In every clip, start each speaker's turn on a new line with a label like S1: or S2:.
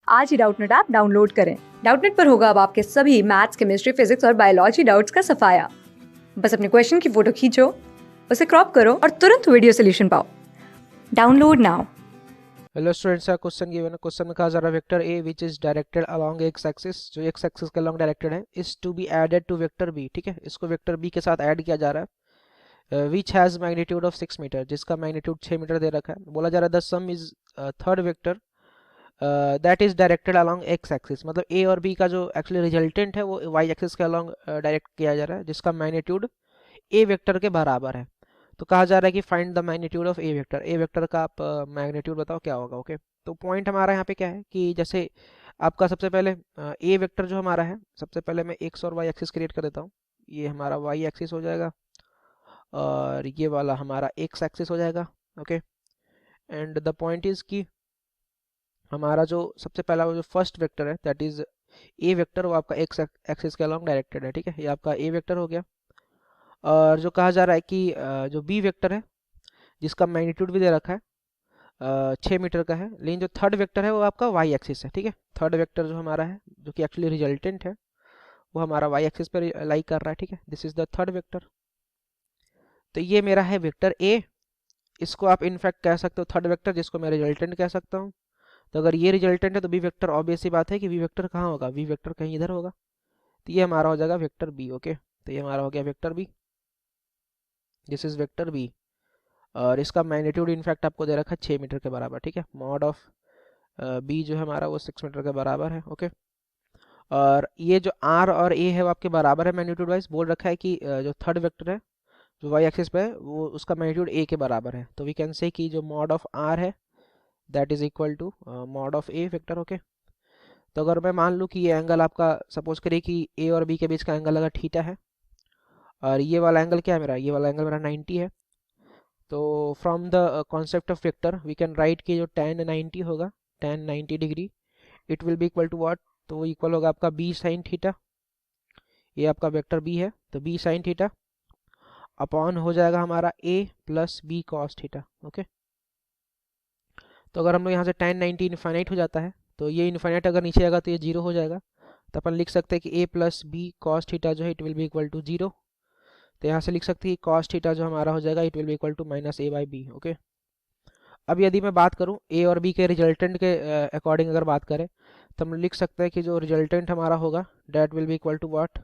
S1: आज ही Doubtnut app download करें। Doubtnut पर होगा अब आपके सभी मैथ्स, केमिस्ट्री, फिजिक्स और बायोलॉजी डाउट्स का सफाया। बस अपने क्वेश्चन की फोटो खींचो, उसे क्रॉप करो और तुरंत वीडियो सोल्यूशन पाओ। Download now.
S2: हेलो स्टूडेंट्स, का क्वेश्चन गिवन है। क्वेश्चन में कहा जा रहा है vector A which is directed along x axis, जो एक्स एक्सिस के अलोंग डायरेक्टेड है, is to be added to vector B. ठीक है, इसको वेक्टर बी के साथ ऐड किया जा रहा है। Which has magnitude of 6 metre, जिसका मैग्नीट्यूड 6 मीटर दे रखा है। बोला जा रहा है the sum is third vector that is directed along x axis, मतलब ए और बी का जो एक्चुअली रिजल्टेंट है वो वाई एक्सिस के अलोंग डायरेक्ट किया जा रहा है, जिसका मैग्नीट्यूड ए वेक्टर के बराबर है। तो कहा जा रहा है कि find the magnitude of A vector. A vector का आप मैग्नीट्यूड बताओ क्या होगा। ओके, तो पॉइंट हमारा यहाँ पे क्या है कि जैसे आपका सबसे पहले ए वेक्टर जो हमारा है, सबसे पहले मैं एक्स और वाई एक्सिस क्रिएट कर देता हूँ। ये हमारा वाई एक्सिस हो जाएगा और ये वाला हमारा एक्स एक्सिस हो जाएगा। Okay, and the point is कि हमारा जो सबसे पहला वो जो फर्स्ट वेक्टर है दैट इज ए वेक्टर, वो आपका एक्स एक्सिस के अलॉन्ग डायरेक्टेड है। ठीक है, ये आपका ए वेक्टर हो गया। और जो कहा जा रहा है कि जो बी वेक्टर है, जिसका मैग्नीट्यूड भी दे रखा है 6 मीटर का है, लेकिन जो थर्ड वेक्टर है वो आपका वाई एक्सिस है। ठीक है, थर्ड वेक्टर जो हमारा है, जो कि एक्चुअली रिजल्टेंट है, वो हमारा वाई एक्सिस पर लाई कर रहा है। ठीक है, this is the third vector. तो ये मेरा है वेक्टर ए। इसको आप इनफैक्ट कह सकते हो थर्ड वेक्टर, जिसको मैं रिजल्टेंट कह सकता हूँ। तो अगर ये रिजल्टेंट है तो बी वेक्टर, ऑब्वियस सी बात है कि वी वेक्टर कहाँ होगा, वी वेक्टर कहीं इधर होगा। तो ये हमारा हो जाएगा वेक्टर बी। ओके, तो ये हमारा हो गया vector B, this is vector B. और इसका मैग्नीट्यूड इनफैक्ट आपको दे रखा है 6 मीटर के बराबर। ठीक है, मॉड ऑफ बी जो है हमारा वो 6 मीटर के बराबर है। ओके, और ये जो आर और ए है वो आपके बराबर है मैग्नीट्यूड वाइज। बोल रखा है कि जो थर्ड वेक्टर है जो वाई एक्सिस पे है वो उसका मैग्नीट्यूड ए के बराबर है। तो वी कैन से कि जो मॉड ऑफ आर है that is equal to mod of A vector. Okay, तो अगर मैं मान लूँ कि ये एंगल आपका, सपोज करिए कि ए और बी के बीच का एंगल अगर थीटा है, और ये वाला एंगल क्या है मेरा, ये वाला एंगल मेरा 90 है। तो from the concept of vector we can write कि जो tan 90 होगा, tan 90 degree, it will be equal to what, तो वो इक्वल होगा आपका बी साइन थीटा। ये आपका वेक्टर बी है, तो बी साइन थीटा अपॉन हो जाएगा हमारा a plus B cos theta. Okay, तो अगर हम लोग यहाँ से tan 90 इन्फाइनाइट हो जाता है, तो ये इन्फाइनाइट अगर नीचे आएगा तो ये जीरो हो जाएगा। तो अपन लिख सकते हैं कि A plus B cos theta जो है it will be equal to zero. तो यहाँ से लिख सकते हैं कि कॉस थीटा जो हमारा हो जाएगा it will be equal to minus A by B. Okay, अब यदि मैं बात करूँ ए और बी के रिजल्टेंट के अकॉर्डिंग अगर बात करें, तो हम लिख सकते हैं कि जो रिजल्टेंट हमारा होगा that will be equal to what.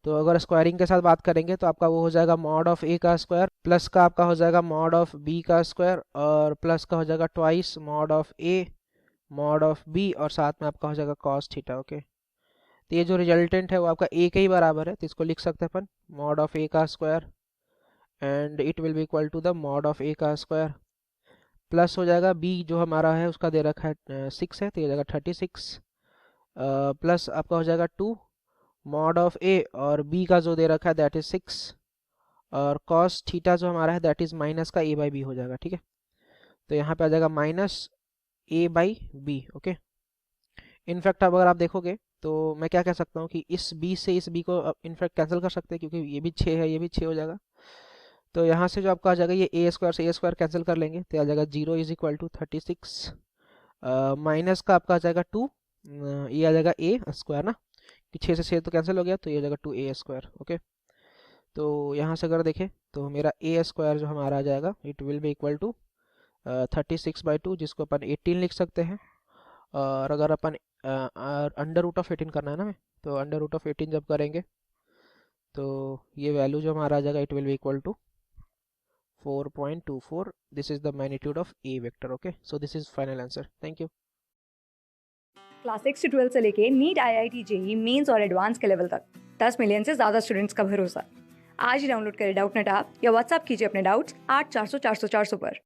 S2: तो अगर स्क्वायरिंग के साथ बात करेंगे तो आपका वो हो जाएगा मॉड ऑफ ए का स्क्वायर, प्लस का आपका हो जाएगा मॉड ऑफ बी का स्क्वायर, और प्लस का हो जाएगा twice mod of A mod of B, और साथ में आपका हो जाएगा कॉस थीटा। ओके, तो ये जो रिजल्टेंट है वो आपका ए के ही बराबर है, तो इसको लिख सकते हैं अपन मॉड ऑफ ए का square and it will be equal to the mod of a का स्क्वायर, प्लस हो जाएगा बी जो हमारा है उसका दे रखा है 6 है, तो ये हो जाएगा 36, प्लस आपका हो जाएगा 2 मॉड ऑफ ए, और बी का जो दे रखा है दैट इज 6, और कॉस थीटा जो हमारा है दैट इज माइनस का ए बाई बी हो जाएगा। ठीक है, तो यहाँ पे आ जाएगा minus A by B. Okay, in fact अब अगर आप देखोगे तो मैं क्या कह सकता हूँ कि इस बी से इस बी को इनफैक्ट कैंसिल कर सकते हैं, क्योंकि ये भी 6 है, ये भी 6 हो जाएगा। तो यहाँ से जो आपका आ जाएगा ये ए स्क्वायर से ए स्क्वायर कैंसिल कर लेंगे, तो आ जाएगा 0 इज इक्वल टू 36, माइनस का आपका आ जाएगा 2, ये आ जाएगा ए स्क्वायर ना, कि 6 से 6 तो कैंसिल हो गया, तो ये आ जाएगा 2 ए स्क्वायर। ओके, तो यहाँ से अगर देखें तो मेरा ए स्क्वायर जो हमारा आ जाएगा it will be equal to 36/2, जिसको अपन 18 लिख सकते हैं। और अगर अपन अंडर रूट ऑफ 18 करना है ना हमें, तो अंडर रूट ऑफ 18 जब करेंगे तो ये वैल्यू जो हमारा आ जाएगा it will be equal to 4.24। this is the magnitude of a vector. Okay, so this is final answer. Thank you.
S1: Class 6 से 12 से लेके नीट, IIT, जेईई मेंस और एडवांस के लेवल तक 10 मिलियन से ज्यादा स्टूडेंट्स का भरोसा। आज ही डाउनलोड करें डाउटनेट ऐप या व्हाट्सएप कीजिए अपने डाउट्स 8400 400 400 पर।